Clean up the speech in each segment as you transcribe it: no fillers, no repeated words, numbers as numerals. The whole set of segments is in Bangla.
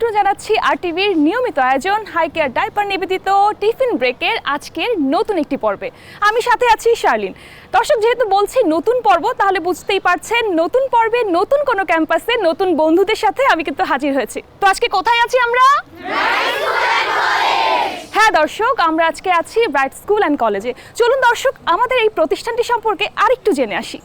আমন্ত্রণ জানাচ্ছি আরটিভির নিয়মিত আয়োজন হাই কেয়ার ডাইপার নিবেদিত টিফিন ব্রেকের আজকের নতুন একটি পর্বে। আমি সাথে আছি শার্লিন। দর্শক, যেহেতু বলছি নতুন পর্ব, তাহলে বুঝতেই পারছেন নতুন পর্বে নতুন কোনো ক্যাম্পাসে নতুন বন্ধুদের সাথে আমি কিন্তু হাজির হয়েছি। তো আজকে কোথায় আছি আমরা? হ্যাঁ দর্শক, আমরা আজকে আছি ব্রাইট স্কুল অ্যান্ড কলেজে। চলুন দর্শক, আমাদের এই প্রতিষ্ঠানটি সম্পর্কে আরেকটু জেনে আসি।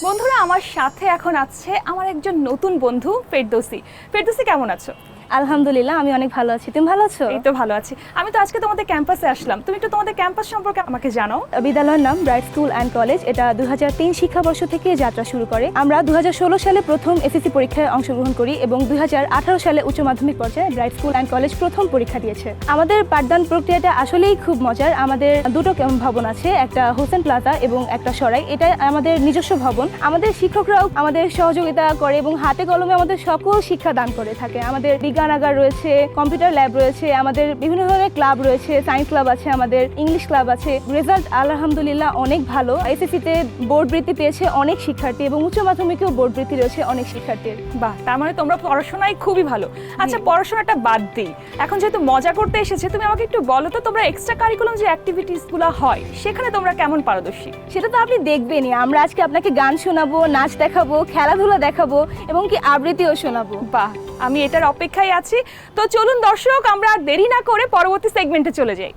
বন্ধুরা, আমার সাথে এখন আছে আমার একজন নতুন বন্ধু ফেরদৌসি। ফেরদৌসি, কেমন আছো? আলহামদুলিল্লাহ, আমি অনেক ভালো আছি। তুমি ভালো আছো? এই তো ভালো আছি। আমি তো আজকে তোমাদের ক্যাম্পাসে আসলাম, তুমি একটু তোমাদের ক্যাম্পাস সম্পর্কে আমাকে জানাও। বিদ্যালয়ের নাম ব্রাইট স্কুল অ্যান্ড কলেজ। এটা 2003 শিক্ষাবর্ষ থেকে যাত্রা শুরু করে। আমরা 2016 সালে প্রথম এসএসসি পরীক্ষায় অংশগ্রহণ করি এবং 2018 সালে উচ্চ মাধ্যমিক পর্যায়ে ব্রাইট স্কুল অ্যান্ড কলেজ প্রথম পরীক্ষা দিয়েছে। আমাদের পাঠদান প্রক্রিয়াটা আসলেই খুব মজার। আমাদের দুটো ভবন আছে, একটা হোসেন প্লাজা এবং একটা সরাই। এটা আমাদের নিজস্ব ভবন। আমাদের শিক্ষকরাও আমাদের সহযোগিতা করে এবং হাতে কলমে আমাদের সকল শিক্ষা দান করে থাকে। আমাদের বিজ্ঞানাগার রয়েছে, কম্পিউটার ল্যাব রয়েছে, আমাদের বিভিন্ন ধরনের ক্লাব রয়েছে, সায়েন্স ক্লাব আছে, আমাদের ইংলিশ ক্লাব আছে। রেজাল্ট আলহামদুলিল্লাহ অনেক ভালো। এসএসসিতে বোর্ড বৃত্তি পেয়েছে অনেক শিক্ষার্থী এবং উচ্চ মাধ্যমিকেও বোর্ড বৃত্তি রয়েছে অনেক শিক্ষার্থীর। বাহ, তার মানে তোমরা পড়াশোনায় খুবই ভালো। আচ্ছা, পড়াশোনাটা বাদ দিই, এখন যেহেতু মজা করতে এসেছে, তুমি আমাকে একটু বলো তো তোমরা এক্সট্রা কারিকুলাম যে অ্যাক্টিভিটিসগুলো হয় সেখানে তোমরা কেমন পারদর্শী? সেটা তো আপনি দেখবেনই। আমরা আজকে আপনাকে গান শোনাবো, নাচ দেখাবো, খেলাধুলা দেখাবো এবং কি আবৃত্তিও শোনাবো। বাহ, আমি এটার অপেক্ষায় আছি। তো চলুন দর্শক, আমরা আর দেরি না করে পরবর্তী সেগমেন্টে চলে যাই।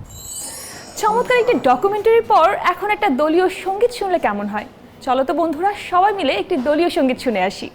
চমৎকার একটি ডকুমেন্টারির পর এখন একটা দলীয় সঙ্গীত শুনলে কেমন হয়? চলো তো বন্ধুরা, সবাই মিলে একটি দলীয় সঙ্গীত শুনে আসি।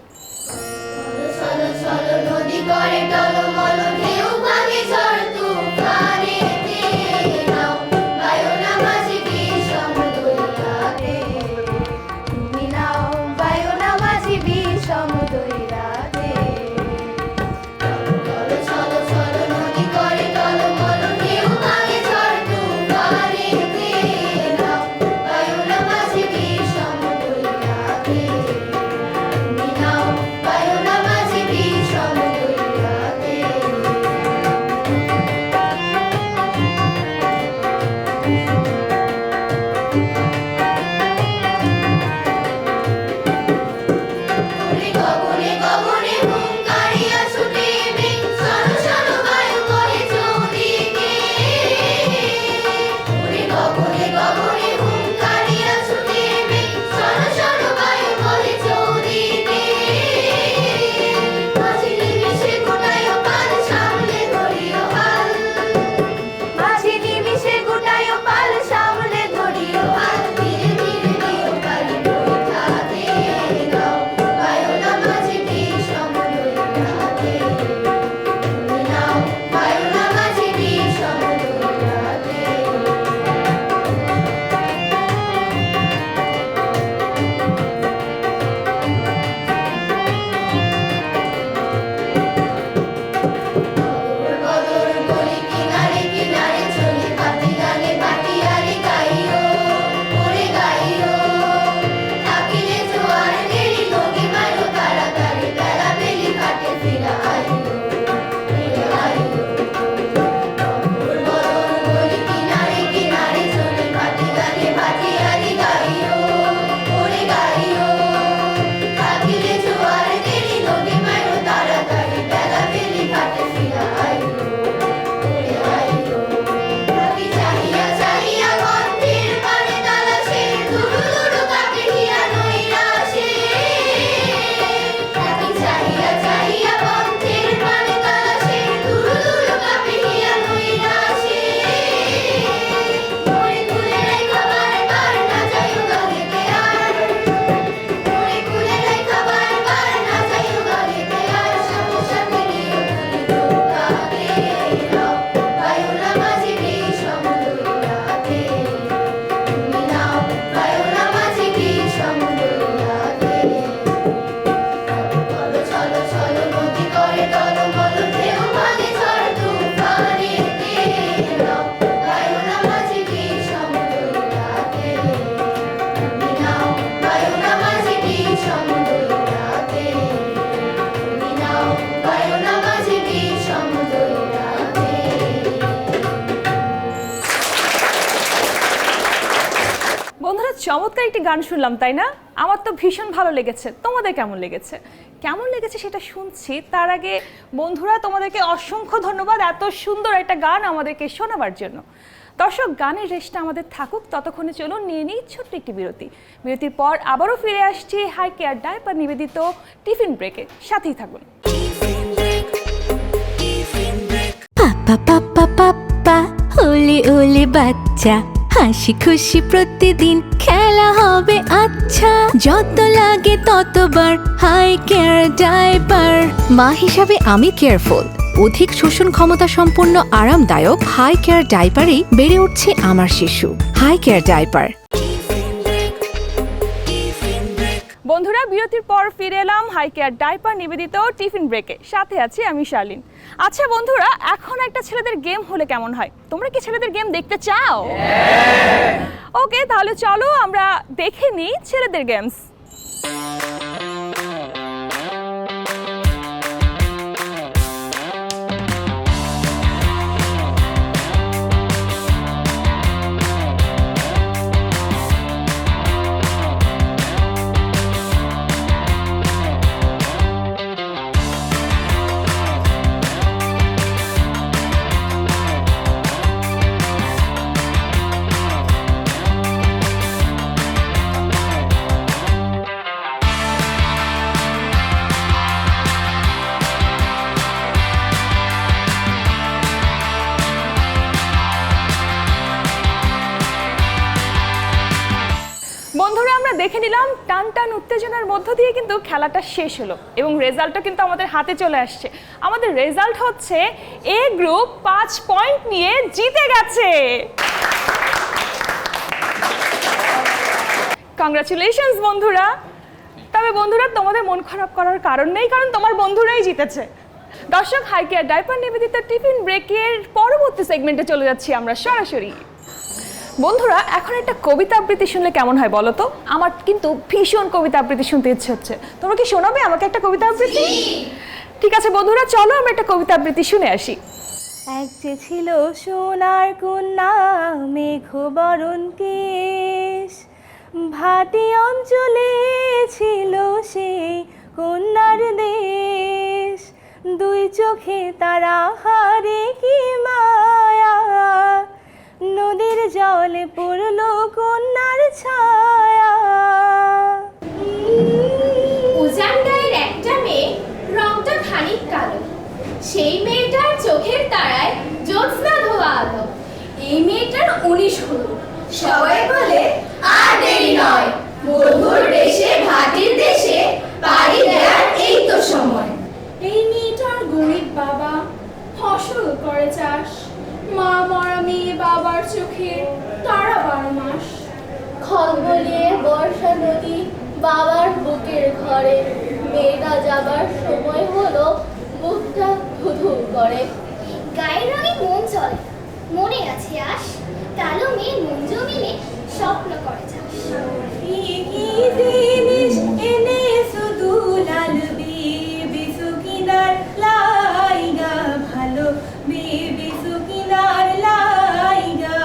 চমৎকার একটি গান শুনলাম, তাই না? আমার তো ভীষণ ভালো লেগেছে। তোমাদের কেমন লেগেছে? কেমন লেগেছে সেটা শুনছি। তার আগে বন্ধুরা, তোমাদেরকে অসংখ্য ধন্যবাদ এত সুন্দর একটা গান আমাদেরকে শোনাবার জন্য। দর্শক, গানের রেশটা আমাদের থাকুক, ততক্ষণে চলুন নিয়ে নিই ছোট্ট একটি বিরতি। বিরতির পর আবারও ফিরে আসছি হাই কেয়ার ডাইপার নিবেদিত টিফিন ব্রেকে। সাথেই থাকুন। পাপা পাপা পাপা ওলে ওলে বাচ্চা, হাসি খুশি প্রতিদিন, খেলা হবে আচ্ছা, যত লাগে ততবার হাই কেয়ার ডাইপার। মা হিসাবে আমি কেয়ারফুল। অধিক শোষণ ক্ষমতা সম্পন্ন আরামদায়ক হাই কেয়ার ডাইপারেই বেড়ে উঠছে আমার শিশু। High care diaper. বন্ধুরা, বিরতির পর ফিরে এলাম হাই কেয়ার ডাইপার নিবেদিত টিফিন ব্রেকে। সাথে আছি আমি শার্লিন। আচ্ছা বন্ধুরা, এখন একটা ছেলেদের গেম হলে কেমন হয়? তোমরা কি ছেলেদের গেম দেখতে চাও? ওকে, তাহলে চলো আমরা দেখে নিই ছেলেদের গেমস। বন্ধুরা, আমরা দেখে নিলাম টান টান উত্তেজনার মধ্য দিয়ে কিন্তু খেলাটা শেষ হলো এবং রেজাল্টটা কিন্তু আমাদের হাতে চলে আসছে। আমাদের রেজাল্ট হচ্ছে এ গ্রুপ 5 পয়েন্ট নিয়ে জিতে গেছে। কংগ্রাচুলেশনস বন্ধুরা। তবে বন্ধুরা, তোমাদের মন খারাপ করার কারণ নেই, কারণ তোমার বন্ধুরাই জিতেছে। দর্শক, হাই কেয়ার ডাইপার নিবেদিত টিফিন ব্রেকের পরবর্তী সেগমেন্টে চলে যাচ্ছি আমরা সরাসরি। বন্ধুরা, এখন একটা কবিতা আবৃত্তি শুনলে কেমন হয় বলো তো? আমার কিন্তু ভীষণ কবিতা আবৃত্তি শুনতে ইচ্ছে হচ্ছে। তোমরা কি শোনাবে আমাকে একটা কবিতা আবৃত্তি? ঠিক আছে বন্ধুরা, চলো আমরা একটা কবিতা আবৃত্তি শুনে আসি। এক যে ছিল সোনার কন্যা, মেঘবরণ কেশ, ভাটি অঞ্চলে ছিল সেই কন্যার দেশ। দুই চোখে তারা হারে কি মায়া, নদীর জলে পড়ল কন্যার ছায়া। উজান গায়ের একটা মেয়ে, রংটা খানিক কালো, সেই মেয়েটার চোখের তারায় জ্যোৎস্না ধোয়া আলো। এই মেয়েটার 19 হলো, সবাই বলে আর দেরি নয়, বধুর বেশে ভাটির দেশে পাড়ি দেওয়ার এই তো সময়। এই মেয়েটার গরিব বাবা, ফসল করে চাষ, মা মরা মেয়ে বাবার চোখে তারা 12 মাস। খলবলিয়ে বর্ষা নদী বাবার বুকের ঘরে, মেয়েটা যাবার সময় হলো, বুকটা ধুধু করে। গায়ের রঙে মন চলে, মনে আছে আশ, কালো মেয়ে মন জমিনে স্বপ্ন করে চাষ। কি জিনিস এনে শুধু লাল বিবি সুকিনার লাইগা, ভালো বিবি সুকিনার লাইগা।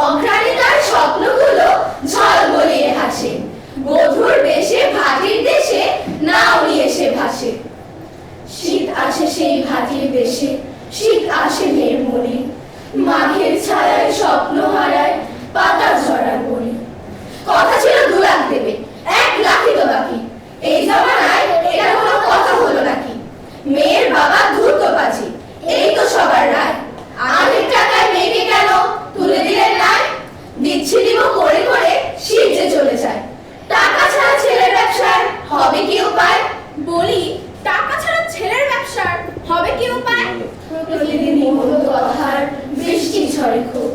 অঘ্রাণিতার স্বপ্নগুলো ঝলমলিয়ে হাসে, বধুর বেশে ভাটির দেশে নাও নিয়ে সে ভাসে। শীত আসে সেই ভাটির দেশে, শীত আসে মেয়ের মনে, মাঘের ছায়ায় স্বপ্ন হারায় পাতা ঝরা বনে। কথা ছিল 2 লাখ দেবে, 1 লাখই তো বাকি, এই জামানায় এটা কোনো কথা হলো নাকি? মেয়ের বাবা ধূর্ত পাজি, এই তো সবার রায়, আধেক টাকায় মেয়েকে কেন তুলে দিলেন নাই? দিচ্ছি দিব করে করে শীত যে চলে যায়, টাকা ছাড়া ছেলের ব্যবসার হবে কি উপায়? বলি, টাকা ছাড়া ছেলের ব্যবসার হবে কি উপায়? প্রতিদিনই মধু আহার, বৃষ্টি ঝড়ে খুব,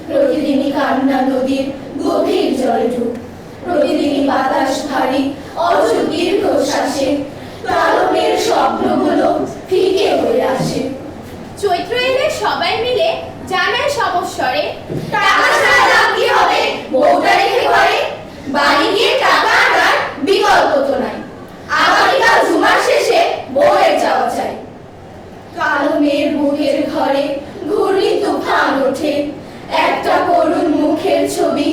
প্রতিদিনই কান্না নদীর গভীর জলে ডুব, প্রতিদিনই বাতাস ভারী অযু দীর্ঘ শ্বাসে, কালমের স্বপ্নগুলো ফিকে হয়ে আসে। চৈত্র এলে সবাই মিলে জানায় সমস্বরে, টাকা ছাড়া লাভ কি হবে বউটা রেখে ঘরে? বাড়ি গিয়ে টাকা আনার বিকল্প তো নাই, আগামীকাল ঝুমার শেষে বউয়ের যাওয়া চাই। কালো মেয়ের বুকের ঘরে ঘূর্ণি তুফান ওঠে, একটা করুণ মুখে সুখের ছবি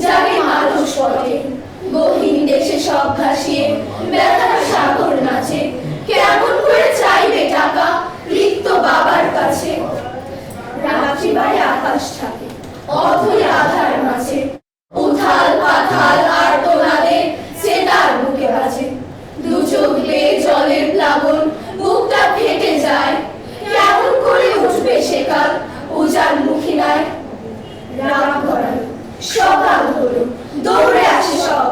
জাগে মানুষ পথে, গহীন দেশে সব ভাসিয়ে ব্যথার সাগর নাচে। কেমন করে চাইবে টাকা রিক্ত বাবার কাছে, রাত্রিবারে আকাশ থাকে অথই আধার মাঝে, উথাল পাথাল আর তোনাদে সে তার বুকে বাজে। দু চোখ বেয়ে জলের প্লাবন বুকটা ফেটে যায়, কেমন করে উঠবে সে কাল উজার মুখিনায়। রাত গড়ালো, সকাল হলো, দৌড়ে আসে সব,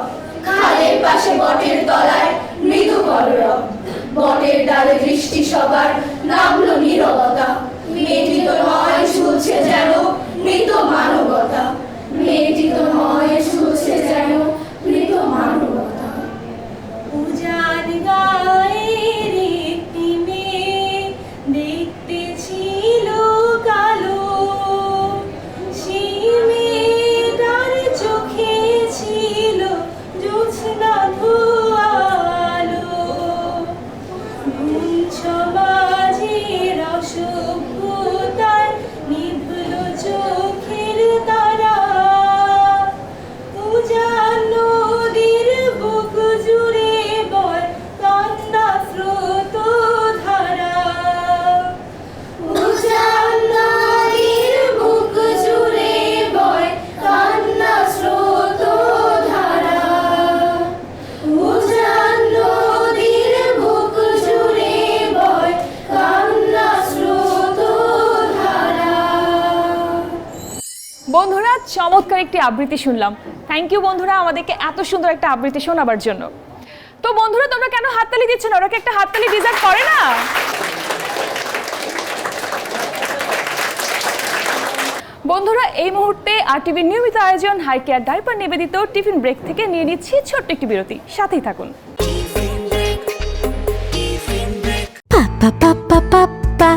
খালের পাশে বটের তলায় মৃদু কলরব। বটের ডালে দৃষ্টি সবার, নামলো নীরবতা। মেয়েটি তো নয়, ঝুলছে যেন মৃত মানবতা। মেয়েটি তো নয়, ঝুলছে যেন মৃত মানবতা। উজান গায়ের একটি মেয়ে দেখতে ছিল কালো, সেই মেয়েটার চোখে ছিল জ্যোৎস্না ধোয়া আলো। ঘুম সমাজের অসভ্যতার নিভল চোখের তারা, উজান নদীর বুক জুড়ে বয় কান্না স্রোত ধারা। উজান নদীর বুক জুড়ে বয় কান্না স্রোত ধারা। উজান নদীর বুক জুড়ে বয় কান্না স্রোত ধারা। বন্ধুরা, চমৎকার একটি আবৃত্তি শুনলাম। থ্যাংক ইউ বন্ধুরা আমাদেরকে এত সুন্দর একটা আবৃত্তি শোনাবার জন্য। তো বন্ধুরা, তোমরা কেন হাততালি দিচ্ছ না? ওরা কি একটা হাততালি ডিজার্ভ করে না? বন্ধুরা, এই মুহূর্তে আরটিভির নিয়মিত আয়োজন হাই কেয়ার ডাইপার নিবেদিত টিফিন ব্রেক থেকে নিয়ে নিচ্ছি ছোট্ট একটি বিরতি। সাথেই থাকুন। পাপা পাপা পাপা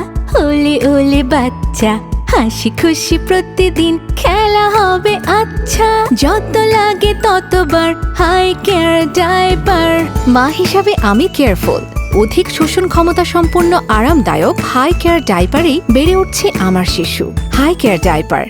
ওলে ওলে বাচ্চা, হাসি খুশি প্রতিদিন খেলা হবে আচ্ছা। যত লাগে ততবার হাই কেয়ার ডাইপার। মা হিসাবে আমি কেয়ারফুল। অধিক শোষণ ক্ষমতা সম্পন্ন আরামদায়ক হাই কেয়ার ডাইপারেই বেড়ে উঠছে আমার শিশু। High care diaper.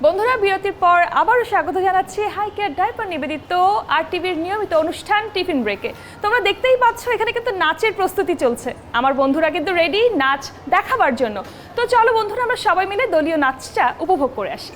বন্ধুরা, বিরতির পর আবারও স্বাগত জানাচ্ছি হাই কেয়ার ডাইপার নিবেদিত আরটিভির নিয়মিত অনুষ্ঠান টিফিন ব্রেকে। তোমরা দেখতেই পাচ্ছ এখানে কিন্তু নাচের প্রস্তুতি চলছে। আমার বন্ধুরা কিন্তু রেডি নাচ দেখাবার জন্য। তো চলো বন্ধুরা, আমরা সবাই মিলে দলীয় নাচটা উপভোগ করে আসি।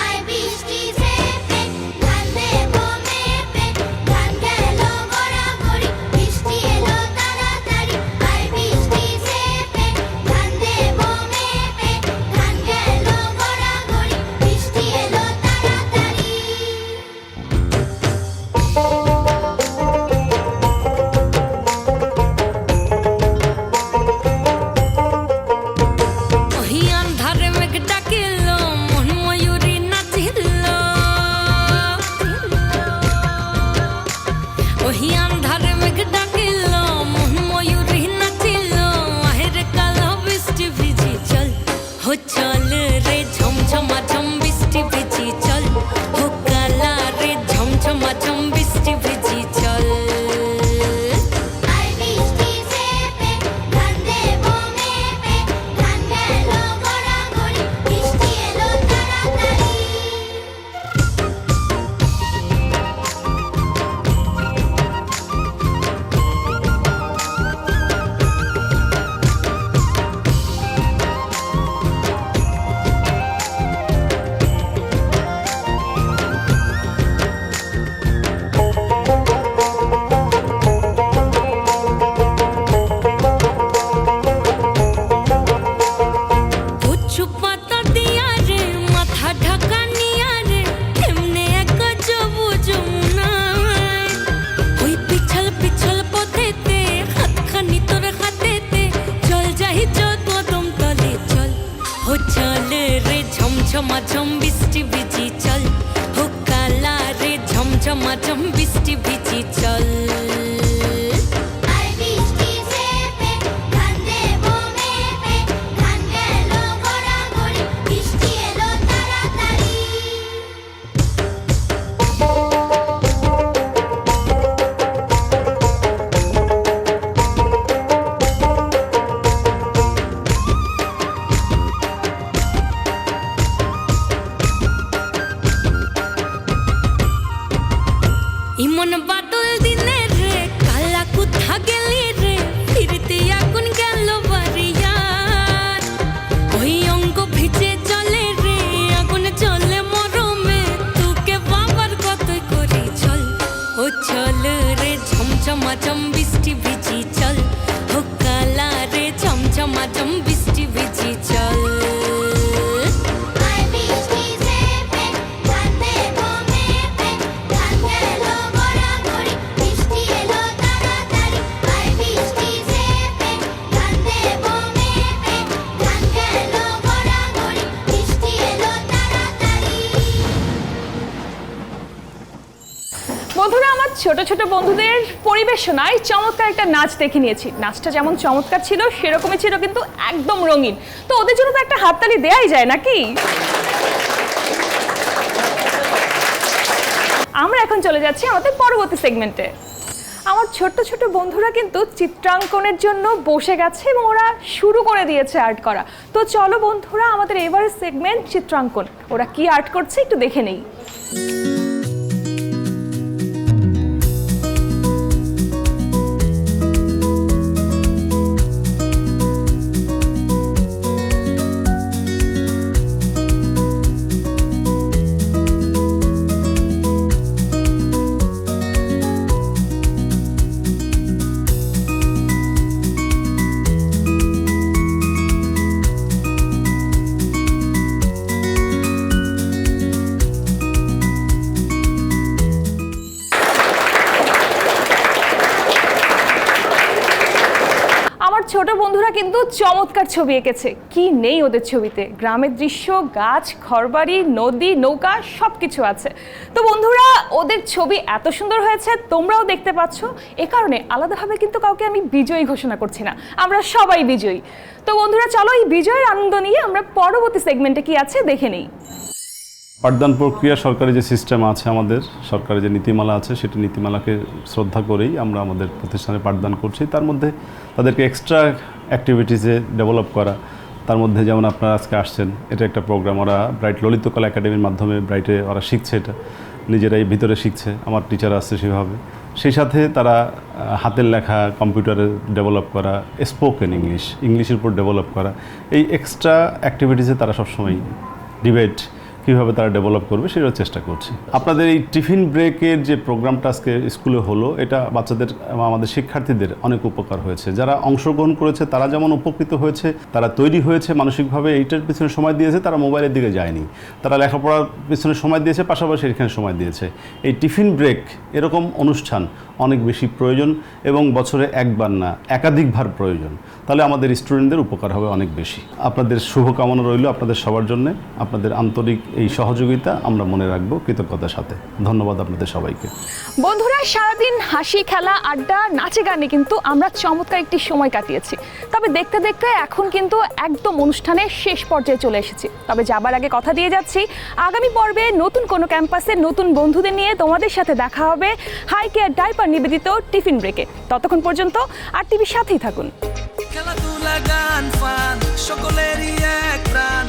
আই বৃষ্টি ঝেপে ধান দেবো মেপে, ধান গেল গড়াগড়ি, বৃষ্টি এলো তাড়াতাড়ি। আই বৃষ্টি ঝেপে ধান দেবো মেপে, ধান গেল গড়াগড়ি, বৃষ্টি এলো তাড়াতাড়ি। ওহি আন্ধারে মেঘ ডাকিল, মন ময়ূরী নাচিল। ওহি আন্ধারে মেঘ ডাকিল, মন ময়ূরী নাচিল। আহের কালো বৃষ্টি ভিজি চল, হো চল রে ঝমঝমা ঝম বৃষ্টি ভিজি চল। হো কালা রে ঝমঝমা ঝম বৃষ্টি ভিজি চল। আই বৃষ্টি ঝেপে ধান দেবো মেপে, ধান গেল গড়াগড়ি, বৃষ্টি এলো তাড়াতাড়ি। কচু পাতা দিয়া রে মাথা ঢাকা নিয়া রে, এমনে এক যাবো যমুনায়। ওই পিছল পিছল পথেতে হাতখানি তোর হাতেতে, চল যাই কদম তলে চল। হো চল রে ঝমঝমা ঝম বৃষ্টি ভিজি চল। হো কালা রে ঝমঝমা ঝম বৃষ্টি ভিজি চল। আই বৃষ্টি ঝেপে ধান ইমন বাদল দিনে রে কালা কোথা গেলি রে ফিরতে এখন গেল বাড়িয়ার ওই অঙ্গ ভিজে চলে রে আগুন চলে মরমে তোকে বাবার কতই করে চল ও চল রে ঝমঝমাঝম বৃষ্টি ভিজি চল ও কালা রে ঝমঝমাঝম বৃষ্টি ভিজি চল বন্ধুরা, আমার ছোট ছোট বন্ধুদের পরিবেশনায় চমৎকার একটা নাচ দেখে নিয়েছি। নাচটা যেমন চমৎকার ছিল সেরকমই ছিল কিন্তু একদম রঙিন। তো ওদের জন্য তো একটা হাততালি দেয়াই যায় নাকি? আমরা এখন চলে যাচ্ছি আমাদের পরবর্তী সেগমেন্টে। আমার ছোট্ট ছোট বন্ধুরা কিন্তু চিত্রাঙ্কনের জন্য বসে গেছে এবং ওরা শুরু করে দিয়েছে আর্ট করা। তো চলো বন্ধুরা, আমাদের এবারের সেগমেন্ট চিত্রাঙ্কন। ওরা কি আর্ট করছে একটু দেখে নেই। ছোট বন্ধুরা কিন্তু চমৎকার ছবি এঁকেছে। কি নেই ওদের ছবিতে? গ্রামের দৃশ্য, গাছ, ঘরবাড়ি, নদী, নৌকা সবকিছু আছে। তো বন্ধুরা, ওদের ছবি এত সুন্দর হয়েছে, তোমরাও দেখতে পাচ্ছ। এ কারণে আলাদাভাবে কিন্তু কাউকে আমি বিজয়ী ঘোষণা করছি না, আমরা সবাই বিজয়ী। তো বন্ধুরা, চলো এই বিজয়ের আনন্দ নিয়ে আমরা পরবর্তী সেগমেন্টে কি আছে দেখে নেই। পাঠদান প্রক্রিয়া সরকারি যে সিস্টেম আছে, আমাদের সরকারি যে নীতিমালা আছে, সেটি নীতিমালাকে শ্রদ্ধা করেই আমরা আমাদের প্রতিষ্ঠানে পাঠদান করছি। তার মধ্যে তাদেরকে এক্সট্রা অ্যাক্টিভিটিসে ডেভেলপ করা। তার মধ্যে যেমন আপনারা আজকে আসছেন, এটা একটা প্রোগ্রাম, ওরা ব্রাইট ললিতকলা একাডেমির মাধ্যমে ব্রাইটে ওরা শিখছে, এটা নিজেরাই ভিতরে শিখছে, আমার টিচার আসছে সেভাবে। সেই সাথে তারা হাতের লেখা, কম্পিউটারে ডেভেলপ করা, স্পোকেন ইংলিশের উপর ডেভেলপ করা, এই এক্সট্রা অ্যাক্টিভিটিসে তারা সবসময় ডিবেট কীভাবে তারা ডেভেলপ করবে সেটার চেষ্টা করছি। আপনাদের এই টিফিন ব্রেকের যে প্রোগ্রামটা আজকে স্কুলে হলো, এটা বাচ্চাদের, আমাদের শিক্ষার্থীদের অনেক উপকার হয়েছে। যারা অংশগ্রহণ করেছে তারা যেমন উপকৃত হয়েছে, তারা তৈরি হয়েছে মানসিকভাবে, এইটার পিছনে সময় দিয়েছে, তারা মোবাইলের দিকে যায়নি, তারা লেখাপড়ার পিছনে সময় দিয়েছে, পাশাপাশি এখানে সময় দিয়েছে। এই টিফিন ব্রেক এরকম অনুষ্ঠান অনেক বেশি প্রয়োজন এবং বছরে একবার না একাধিকবার প্রয়োজন, তাহলে আমাদের স্টুডেন্টদের উপকার হবে অনেক বেশি। আপনাদের শুভকামনা রইল আপনাদের সবার জন্য। আপনাদের আন্তরিক এই সহযোগিতা আমরা মনে রাখবো কৃতজ্ঞতার সাথে। ধন্যবাদ আপনাদের সবাইকে। বন্ধুরা, সারাদিন হাসি, খেলা, আড্ডা, নাচে গানে কিন্তু আমরা চমৎকার একটি সময় কাটিয়েছি। তবে দেখতে দেখতে এখন কিন্তু একদম অনুষ্ঠানের শেষ পর্যায়ে চলে এসেছি। তবে যাবার আগে কথা দিয়ে যাচ্ছি, আগামী পর্বে নতুন কোনো ক্যাম্পাসে নতুন বন্ধুদের নিয়ে তোমাদের সাথে দেখা হবে হাই কেয়ার ডাইপার নিবেদিত টিফিন ব্রেকে। ততক্ষণ পর্যন্ত আর টিভির সাথেই থাকুন। খেলাধুলা, গান, ফান, সকলেরই এক প্রাণ।